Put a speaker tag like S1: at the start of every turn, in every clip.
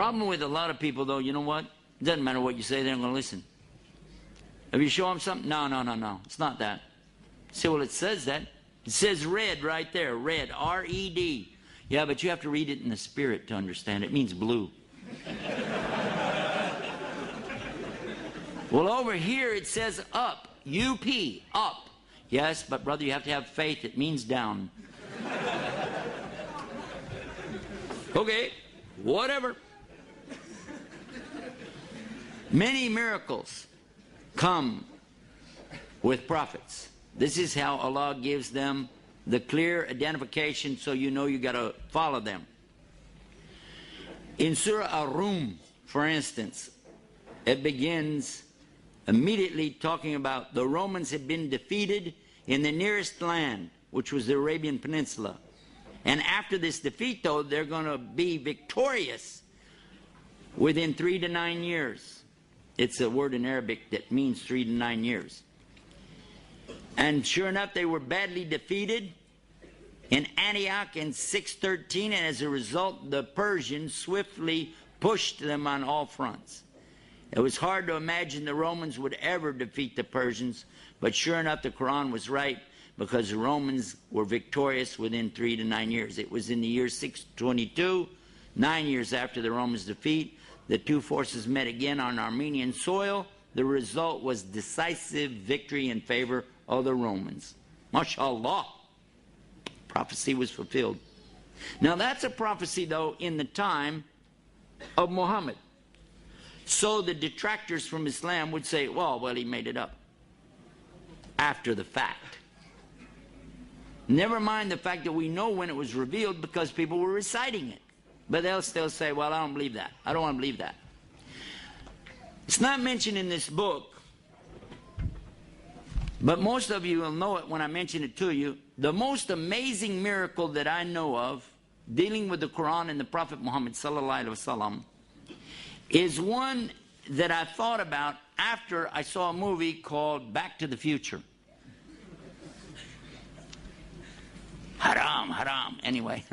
S1: Problem with a lot of people, though, you know what? It doesn't matter what you say, they're not going to listen. If you show them something, no, it's not that. See, well, it says that. It says red right there, red, R-E-D. Yeah, but you have to read it in the spirit to understand. It means blue. Well, over here it says up, U-P, up. Yes, but brother, you have to have faith. It means down. Okay, whatever. Many miracles come with prophets. This is how Allah gives them the clear identification, so you know you got to follow them. In Surah Ar-Rum, for instance, it begins immediately talking about the Romans had been defeated in the nearest land, which was the Arabian Peninsula. And after this defeat, though, they're going to be victorious within 3 to 9 years. It's a word in Arabic that means 3 to 9 years. And sure enough, they were badly defeated in Antioch in 613, and as a result, the Persians swiftly pushed them on all fronts. It was hard to imagine the Romans would ever defeat the Persians, but sure enough, the Quran was right, because the Romans were victorious within 3 to 9 years. It was in the year 622, 9 years after the Romans' defeat. The two forces met again on Armenian soil. The result was decisive victory in favor of the Romans. MashaAllah. Prophecy was fulfilled. Now that's a prophecy, though, in the time of Muhammad. So the detractors from Islam would say, well, he made it up after the fact. Never mind the fact that we know when it was revealed because people were reciting it. But they'll still say, well, I don't believe that. I don't want to believe that. It's not mentioned in this book, but most of you will know it when I mention it to you. The most amazing miracle that I know of dealing with the Quran and the Prophet Muhammad sallallahu alaihi wasallam is one that I thought about after I saw a movie called Back to the Future. Haram, haram. Anyway.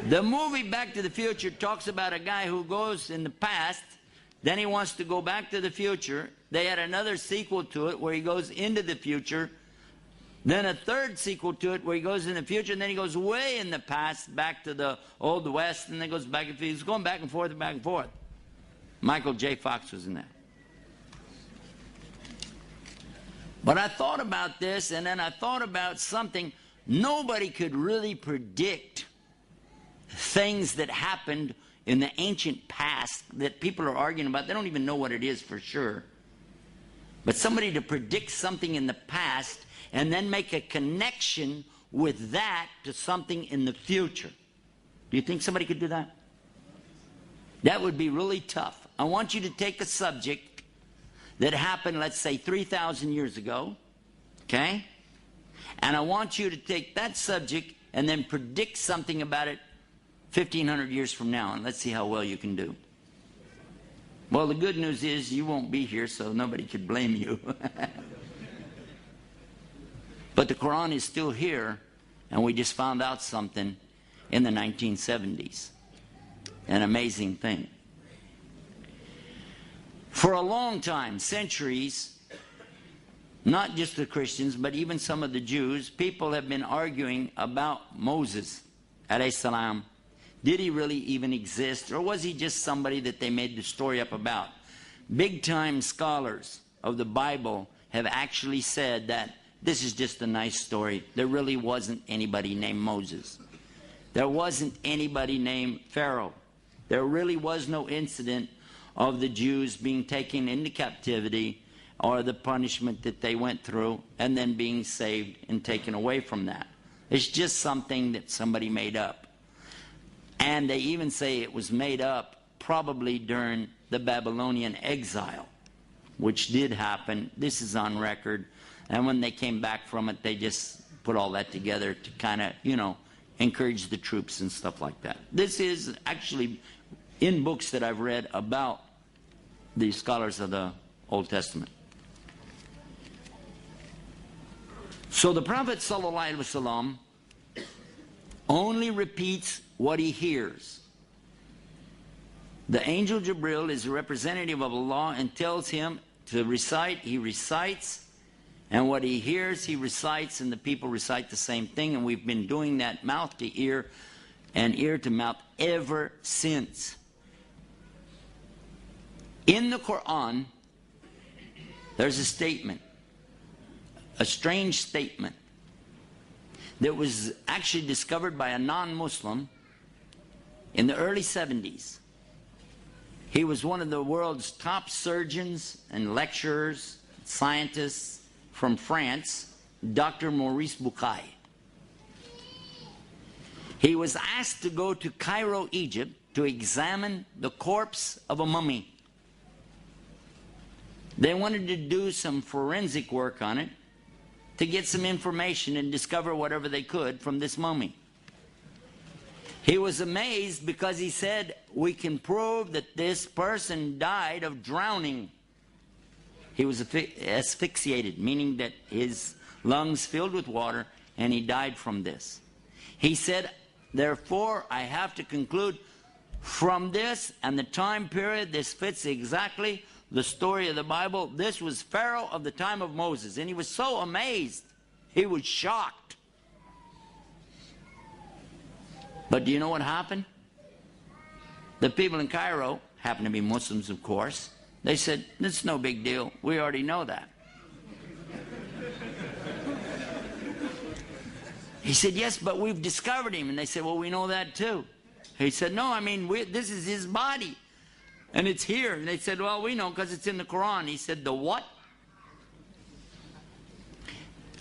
S1: The movie Back to the Future talks about a guy who goes in the past, then he wants to go back to the future. They had another sequel to it where he goes into the future, then a third sequel to it where he goes in the future, and then he goes way in the past back to the Old West, and then goes back and forth. He's going back and forth and back and forth. Michael J. Fox was in that. But I thought about this, and then I thought about something. Nobody could really predict things that happened in the ancient past that people are arguing about. They don't even know what it is for sure. But somebody to predict something in the past and then make a connection with that to something in the future. Do you think somebody could do that? That would be really tough. I want you to take a subject that happened, let's say, 3,000 years ago, okay? And I want you to take that subject and then predict something about it 1,500 years from now, and let's see how well you can do. Well, the good news is you won't be here, so nobody could blame you. But the Quran is still here, and we just found out something in the 1970s. An amazing thing. For a long time, centuries, not just the Christians, but even some of the Jews, people have been arguing about Moses, alayhi salam. Did he really even exist, or was he just somebody that they made the story up about? Big-time scholars of the Bible have actually said that this is just a nice story. There really wasn't anybody named Moses. There wasn't anybody named Pharaoh. There really was no incident of the Jews being taken into captivity or the punishment that they went through and then being saved and taken away from that. It's just something that somebody made up. And they even say it was made up probably during the Babylonian exile, which did happen. This is on record. And when they came back from it, they just put all that together to kind of, encourage the troops and stuff like that. This is actually in books that I've read about the scholars of the Old Testament. So the Prophet ﷺ only repeats what he hears. The angel Jibril is a representative of Allah and tells him to recite. He recites, and what he hears, he recites, and the people recite the same thing. And we've been doing that mouth to ear and ear to mouth ever since. In the Quran, there's a statement, a strange statement, that was actually discovered by a non-Muslim in the early 70s. He was one of the world's top surgeons and lecturers, scientists from France, Dr. Maurice Bucaille. He was asked to go to Cairo, Egypt, to examine the corpse of a mummy. They wanted to do some forensic work on it to get some information and discover whatever they could from this mummy. He was amazed because he said, we can prove that this person died of drowning. He was asphyxiated, meaning that his lungs filled with water, and he died from this. He said, therefore, I have to conclude from this and the time period, this fits exactly the story of the Bible. This was Pharaoh of the time of Moses. And he was so amazed. He was shocked. But do you know what happened? The people in Cairo, happened to be Muslims, of course, they said, it's no big deal. We already know that. He said, yes, but we've discovered him. And they said, well, we know that too. He said, no, I mean, this is his body. And it's here. And they said, well, we know because it's in the Quran. He said, the what?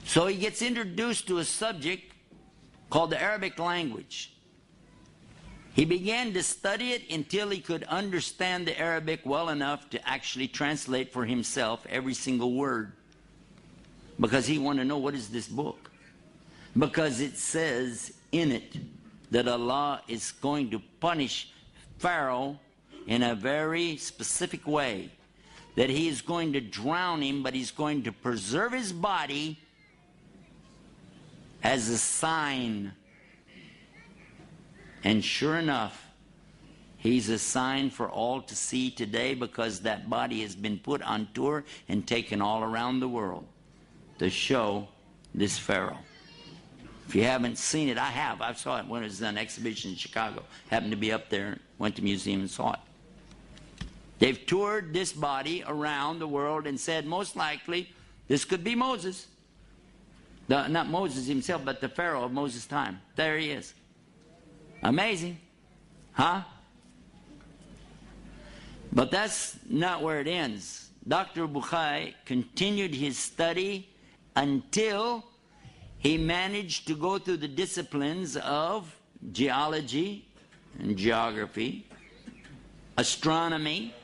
S1: So he gets introduced to a subject called the Arabic language. He began to study it until he could understand the Arabic well enough to actually translate for himself every single word. Because he wanted to know, what is this book? Because it says in it that Allah is going to punish Pharaoh in a very specific way. That he is going to drown him, but he's going to preserve his body as a sign. And sure enough, he's a sign for all to see today, because that body has been put on tour and taken all around the world to show this Pharaoh. If you haven't seen it, I have. I saw it when it was on exhibition in Chicago. Happened to be up there, went to the museum and saw it. They've toured this body around the world and said, most likely, this could be Moses. Not Moses himself, but the Pharaoh of Moses' time. There he is. Amazing. Huh? But that's not where it ends. Dr. Bucaille continued his study until he managed to go through the disciplines of geology and geography, astronomy,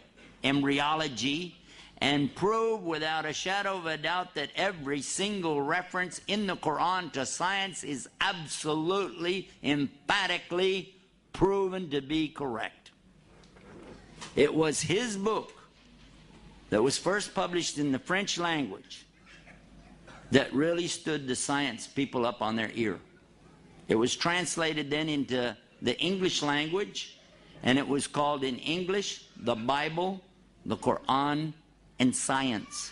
S1: embryology, and prove without a shadow of a doubt that every single reference in the Quran to science is absolutely, emphatically proven to be correct. It was his book that was first published in the French language that really stood the science people up on their ear. It was translated then into the English language, and it was called in English, the Bible, the Quran, and Science.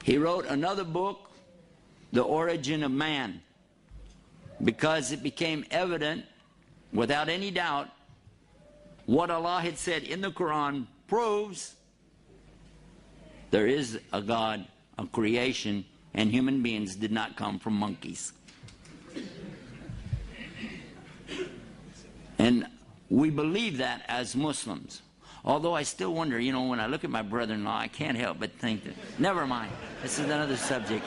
S1: He wrote another book, The Origin of Man, because it became evident, without any doubt, what Allah had said in the Quran proves there is a God, a creation, and human beings did not come from monkeys. And we believe that as Muslims. Although I still wonder, you know, when I look at my brother-in-law, I can't help but think that, never mind, this is another subject.